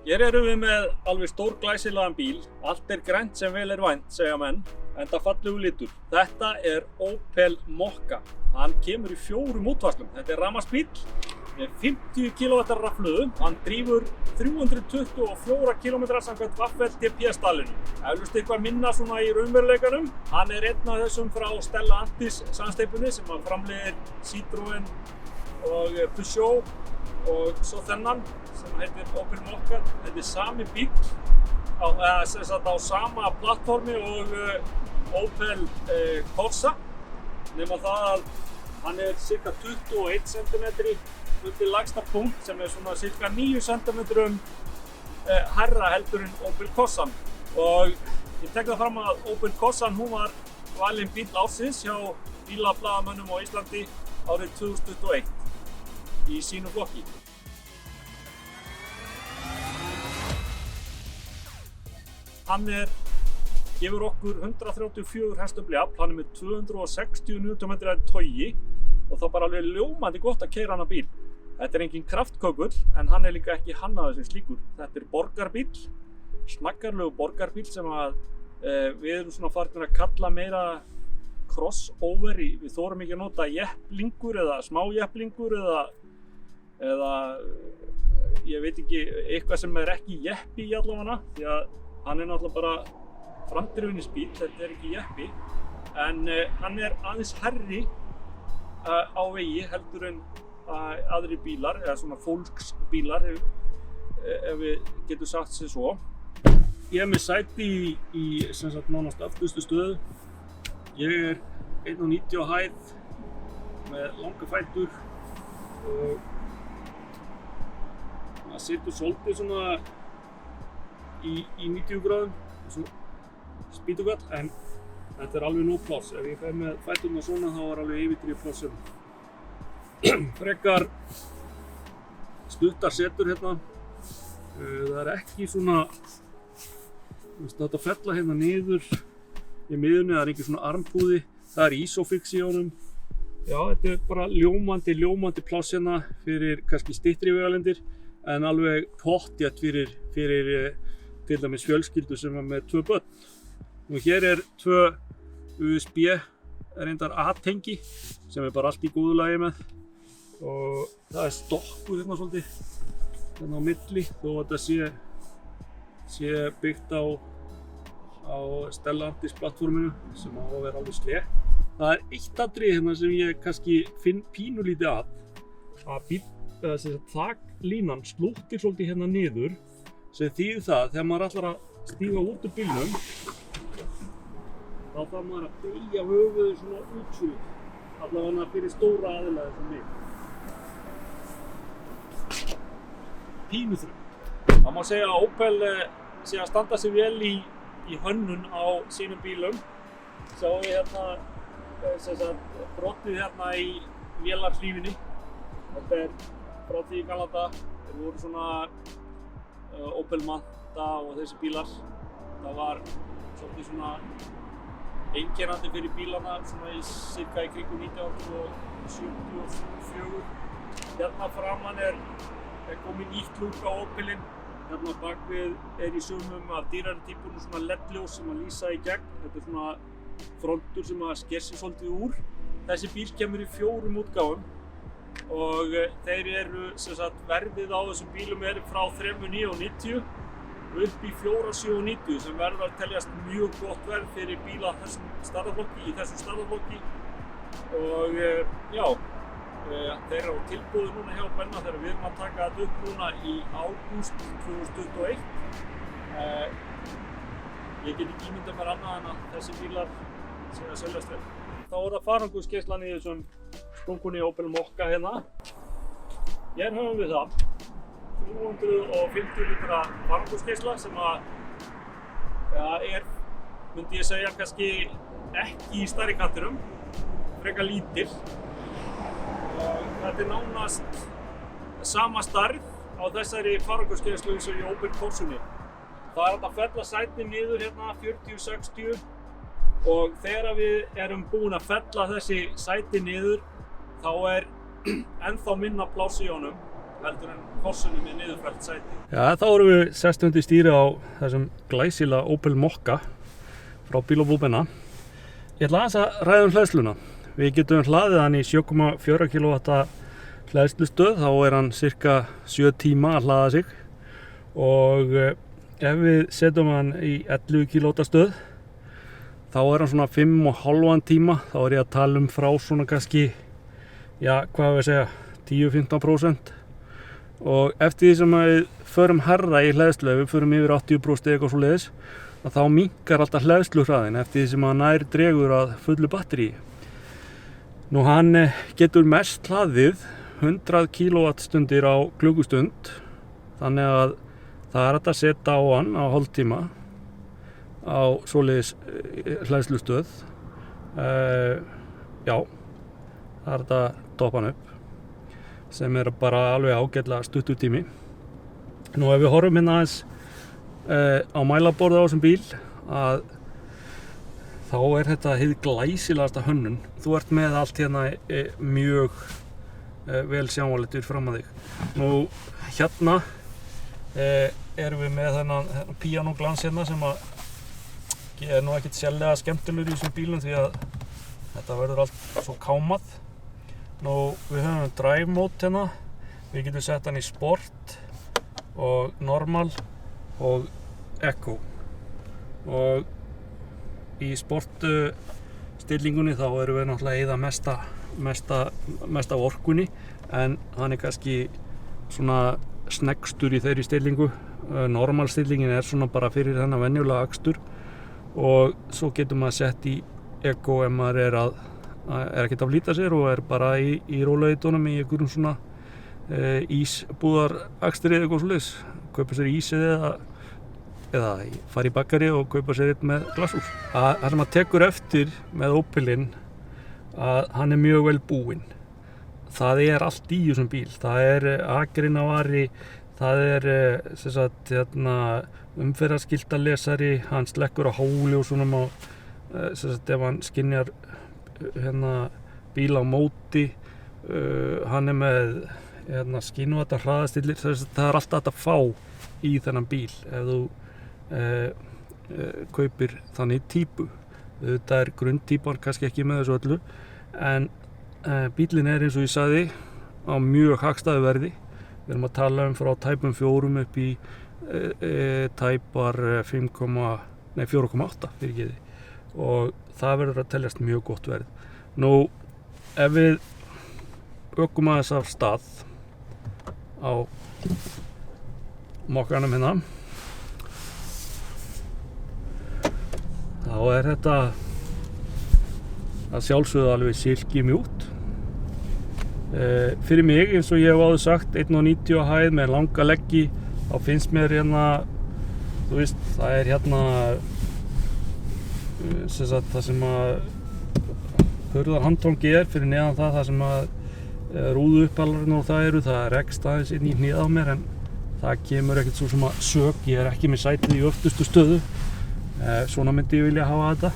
Hér erum við með alveg stórglæsilegan bíl. Allt grænt sem vel vænt, segja menn, enda fallegur litur. Þetta Opel Mokka. Hann kemur í 4 útfærslum. Þetta rafmagnsbíll með 50 kW rafhlöðu. Hann drífur 324 km samkvæmt WLTP-stalinu. Eflaust eitthvað minna svona í raunveruleikanum. Hann einn af þessum frá Stellantis samsteypunni sem framleiðir Citroën og Peugeot og svo þennan sem heitir Opel Mokka. Þetta sami bíll á sama plattformi og Opel Corsa, nema það að hann cirka 21 cm undir lægsta punkt sem svona cirka 9 cm hærra heldur en Opel Corsan. Og ég tek það fram að Opel Corsan hún var valin bíll ársins hjá bílablaðamönnum á Íslandi árið 2021 í sínu flokki. Hann gefur okkur 134 hestafli afl, hann með 260 Nm togi og þá bara alveg ljómandi gott að keyra hana bíl. Þetta engin kraftkökull en hann líka ekki hannaður sem slíkur. Þetta borgarbíll, snaggarlegur borgarbíll sem við erum svona farnir að kalla meira crossover í. Við þorum ekki að nota jepplingur eða smájepplingur eða ég veit ekki, eitthvað sem ekki jeppi í allavega því að hann náttúrulega bara framdrifnisbíll, þetta ekki jeppi en hann aðeins hærri á vegi heldur en aðri bílar eða svona fólksbílar ef við getum sagt sér svo. Ég með sæti í sem sagt nánast aftustu stöðu. Ég 1,90 á hæð með langa fætur og maður situr svolítið svona í 90 gráðum, svona spýtugall, en þetta alveg nóg pláss. Ef ég fer með fæturna svona þá alveg yfirdrifið pláss frekar stuttar setur hérna. Það ekki svona þetta fella hérna niður í miðunni, það ekki svona armpúði, það Isofix í honum. Já, þetta bara ljómandi pláss hérna fyrir kannski styttri vegalengdir en alveg pottþétt fyrir til dæmis fjölskyldu sem með 2 börn. Og hér 2 USB reyndar A-tengi sem bara allt í góðu lagi með og það stokkur hérna svolítið hérna á milli þó að þetta sé byggt á Stellantis plattforminu sem á að vera alveg slétt. Það eitt atriði hérna sem ég kannski finn pínulítið að þaklínan slúttir svolítið hérna niður sem þýðir það þegar maður ætlar að stíga út úr bílnum þá þarf maður að beygja höfuðið svona útsvið allavega fyrir stóra aðila eins og mig. Pínuþröng. Það má segja að Opel sé að standa sig vel í hönnun á sínum bílum. Sjáum við hérna brottið hérna í vélarhlífinni. Þetta frá því í gamla daga. Þeir voru svona Opel Manta og þessi bílar. Það var svolítið svona einkennandi fyrir bílana svona í cirka í kringum 1974. Hérna framan komið nýtt lúk á Opelinn. Hérna bakvið í sumum af dýrari típunum svona LED-ljós sem lýsa í gegn. Þetta svona frontur sem sker sig svolítið úr. Þessi bíl kemur í 4 útgáfum og þeir sem sagt verðið á þessum bílum frá 3.990 upp í 4.790 sem verður að teljast mjög gott verð fyrir bíla í þessum staðarflokki og já, þeir á tilboði núna hjá Benna þegar við erum að taka þetta upp núna í ágúst 2021. Ég get ekki ímyndað mér annað en að þessi bílar sé að seljast vel. Þá það farangursgeislan í þessum sprungunni Opel Mokka hérna. Hér höfum við það 350 litra farangursgeisla sem myndi ég segja kannski ekki í stærri kantinum, frekar lítil. Þetta nánast sama stærð á þessari farangursgeislu eins og í Opel Corsunni. Það hægt að fella sætin niður hérna 40-60 og þegar við erum búin að fella þessi sæti niður þá ennþá minna pláss í honum heldur en Korsunum með niðurfellt sæti. Já, þá erum við sest undir stýri á þessum glæsilega Opel Mokka frá Bíl og Búbenna. Ég ætla aðeins að ræða hleðsluna. Við getum hlaðið hann í 7,4 kW hleðslustöð, þá hann cirka 7 tíma að hlaða sig. Og ef við setjum hann í 11 kW stöð, þá hann svona 5,5 tíma, þá ég að tala frá svona kannski, já, hvað við segja, 10-15%. Og eftir því sem við förum herra í hleðslu, við förum yfir 80% eitthvað svoleiðis, að þá minnkar alltaf hleðsluhraðinn eftir því sem hann nær dregur að fullu batteríi. Nú hann getur mest hlaðið 100 kWh á klukkustund, þannig að það hægt að setja á hann á hálftíma á svoleiðis hleðslustöð. Já, það hægt að doppa hann upp, sem bara alveg ágætlega stuttur tími. Nú ef við horfum hérna aðeins á mælaborðið á þessum bíl, að þá þetta hið glæsilegasta hönnun. Þú ert með allt hérna mjög vel sjáanlegt fram að þig. Nú hérna erum við með þennan píanóglans hérna sem er nú ekkert sérlega skemmtilegur í þessum bílum því að þetta verður allt svo kámað. Nú við höfum drive mode hérna, við getum sett hann í sport og normal og eco. Og í sport stillingunni þá erum við náttúrulega að eyða mesta orkunni, en hann kannski svona snegstur í þeirri stillingu. Normal stillingin svona bara fyrir þennan venjulega akstur, og svo getur maður sett í eco ef maður ekkert að flýta sér og bara í rólegheitunum í einhverjum svona ísbúðarakstri eða eitthvað svoleiðis, kaupa sér ís eða fara í bakari og kaupa sér einn með glasús. Það sem maður tekur eftir með Opelinn, að hann mjög vel búinn. Það allt í þessum bíl. Það akrinnavari, það sem sagt umferðarskiltalesari, hann slekkur á háljósunum á sem sagt ef hann skynjar bíl á móti, hann með skynvata hraðastillir. Það alltaf hægt að fá í þennan bíl ef þú kaupir þannig típu. Þetta grunntýpan kannski ekki með þessu öllu, en bílinn eins og ég sagði á mjög hagstæðu verði. Við erum að tala frá tæpum 4 upp í tæpar 4,8 fyrirgeði, og það verður að teljast mjög gott verð. Nú ef við ökum aðeins af stað á Mokkanum hérna, þá þetta að sjálfsögðu alveg silki mjúkt. Fyrir mig, eins og ég hef áður sagt, 1,90 á hæð með langa leggi, þá finnst mér þú veist, það sem sagt það sem að hurðarhandtangi fyrir neðan það sem að rúðu uppalarinn og það rekst aðeins inn í hnið á mér, en það kemur ekkert svo sem að sök. Ég ekki með sætið í öftustu stöðu, svona myndi ég vilja hafa þetta,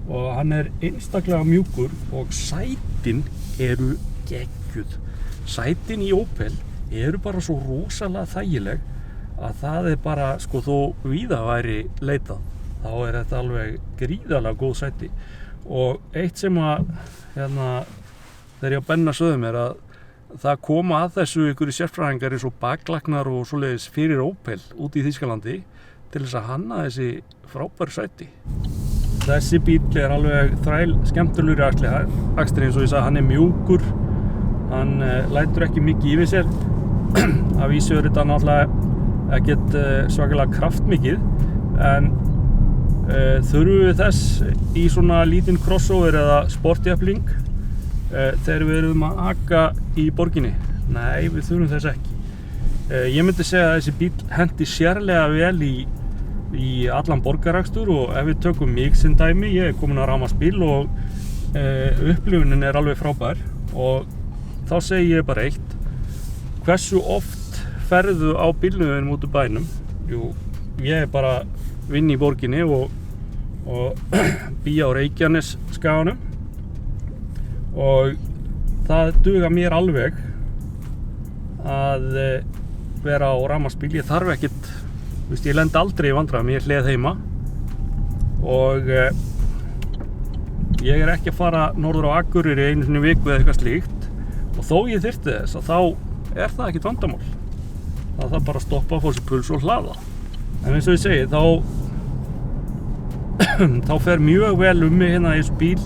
og hann einstaklega mjúkur og sætin eru geggjuð. Sætin í Opel eru bara svo rosalega þægileg að það bara, sko, þó víða væri leitað, þá þetta alveg gríðarlega góð sæti. Og eitt sem að þegar ég á Benna sögðu mér, að það koma að þessu einhverju sérfræðingar eins og baklagnar og svoleiðis fyrir Opel út í Þýskalandi til þess að hanna þessi frábæru sæti. Þessi bíll alveg þræl skemmtilegur akstri, eins og ég sagði, hann mjúkur, hann lætur ekki mikið yfir sér. Að vísu þetta náttúrulega ekkert svakalega kraftmikið, en þurfum við þess í svona lítinn crossover eða sportjafling þegar við erum að aka í borginni? Nei, við þurfum þess ekki. Ég myndi segja að þessi bíll henti sérlega vel í allan borgarakstur, og ef við tökum mig sem dæmi, ég komin að rafmagnsbíl og upplifunin alveg frábær, og þá segi ég bara eitt: hversu oft ferðu á bílnum út úr bænum? Jú, ég bara vinn í borginni og bý á Reykjanesskaganum, og það duga mér alveg að vera á rafmagnsbíl. Ég þarf ekkert, ég lend aldrei í vandræðum, ég hleð heima og ég er ekki að fara norður á Akureyri einu sinni í viku eða eitthvað slíkt, og þó ég þyrfti þess að þá er það ekkert vandamál. Það þarf bara að stoppa, fá sér puls og hlaða. En eins og ég segi, þá fer mjög vel mig hérna í þessu bíl.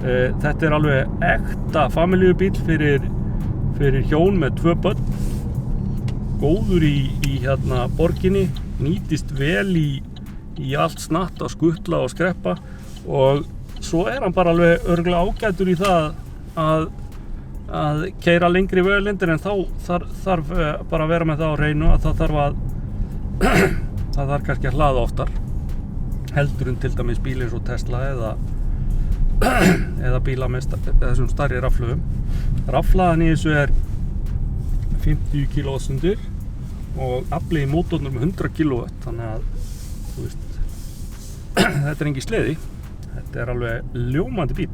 Þetta er alveg ekta familíubíl fyrir hjón með 2 börn. Góður í hérna borginni, nýtist vel í allt snatt að skutla og skreppa, og svo er hann bara alveg örugglega ágætur í það að keyra lengri vegalengdir, en þá þarf bara að vera með það á hreinu að það þarf kannski að hlaða oftar heldur en til dæmis bíl eins og Tesla eða bíla með þessum stærri rafhlöðum. Rafhlaðan í þessu er 50 kWh og afli í mótornum 100 kW, þannig að þú veist, þetta er engin sleði. Þetta er alveg ljómandi bíl.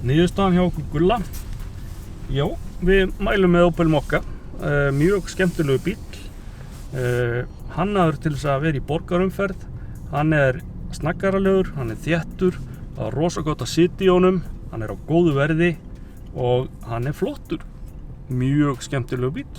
Niðurstaðan hjá okkur Gulla. Já, við mælum með Opel Mokka. Mjög skemmtilegu bíl. Hannaður til þess að vera í borgarumferð. Hann er snaggaralegur, hann er þéttur, það er rosa gott að sitja í honum, hann er á góðu verði og hann er flottur. Mjög skemmtilegu bíl.